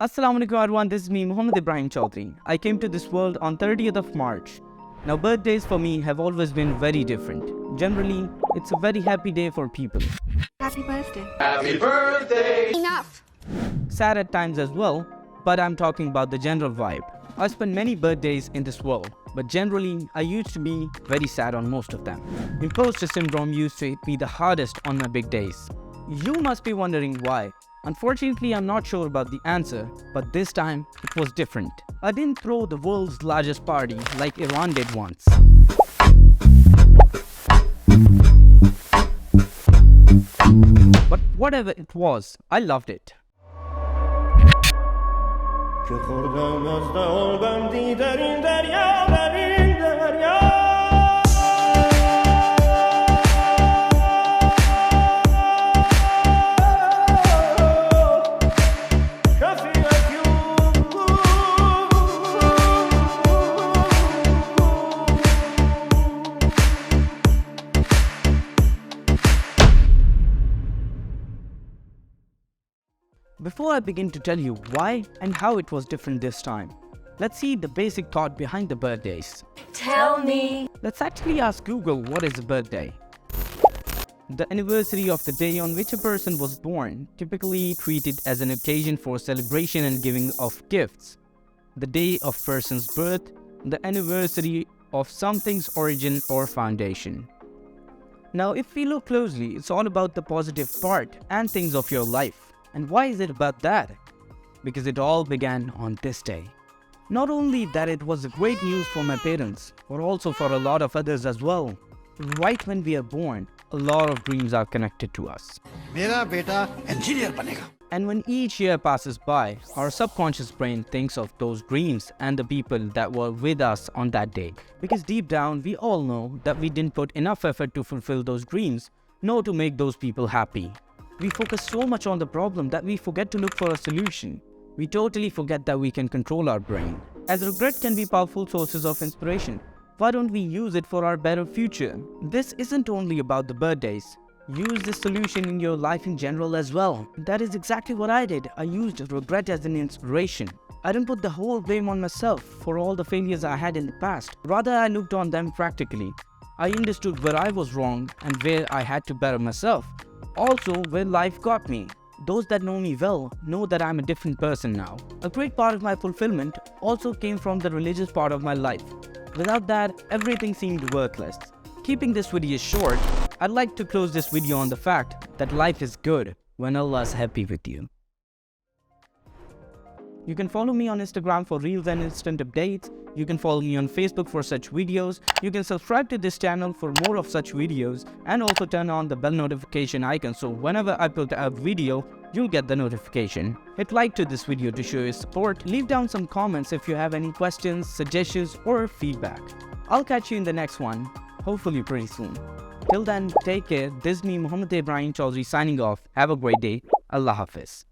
Assalamu alaikum everyone, this is me Muhammad Ibrahim Chaudhry. I came to this world on 30th of March. Now birthdays for me have always been very different. Generally, it's a very happy day for people. Happy birthday. Happy birthday! Enough. Sad at times as well, but I'm talking about the general vibe. I spent many birthdays in this world, but generally I used to be very sad on most of them. Imposter syndrome used to hit me the hardest on my big days. You must be wondering why. Unfortunately, I'm not sure about the answer, but this time it was different. I didn't throw the world's largest party like Iran did once. But whatever it was, I loved it. Before I begin to tell you why and how it was different this time, let's see the basic thought behind the birthdays. Tell me. Let's actually ask Google what is a birthday. The anniversary of the day on which a person was born, typically treated as an occasion for celebration and giving of gifts. The day of person's birth, the anniversary of something's origin or foundation. Now if we look closely, it's all about the positive part and things of your life. And why is it about that? Because it all began on this day. Not only that it was great news for my parents, but also for a lot of others as well. Right when we are born, a lot of dreams are connected to us. मेरा बेटा engineer बनेगा. And when each year passes by, our subconscious brain thinks of those dreams and the people that were with us on that day. Because deep down, we all know that we didn't put enough effort to fulfill those dreams, nor to make those people happy. We focus so much on the problem that we forget to look for a solution. We totally forget that we can control our brain. As regret can be powerful sources of inspiration, why don't we use it for our better future? This isn't only about the birthdays. Use this solution in your life in general as well. That is exactly what I did. I used regret as an inspiration. I didn't put the whole blame on myself for all the failures I had in the past. Rather, I looked on them practically. I understood where I was wrong and where I had to better myself. Also, where life got me. Those that know me well know that I'm a different person now. A great part of my fulfillment also came from the religious part of my life. Without that, everything seemed worthless. Keeping this video short, I'd like to close this video on the fact that life is good when Allah is happy with you. You can follow me on Instagram for reels and instant updates. You can follow me on Facebook for such videos. You can subscribe to this channel for more of such videos and also turn on the bell notification icon so whenever I put a video, you'll get the notification. Hit like to this video to show your support. Leave down some comments if you have any questions, suggestions or feedback. I'll catch you in the next one, hopefully pretty soon. Till then, take care. This is me Muhammad Ibrahim Chaudhry signing off. Have a great day. Allah Hafiz.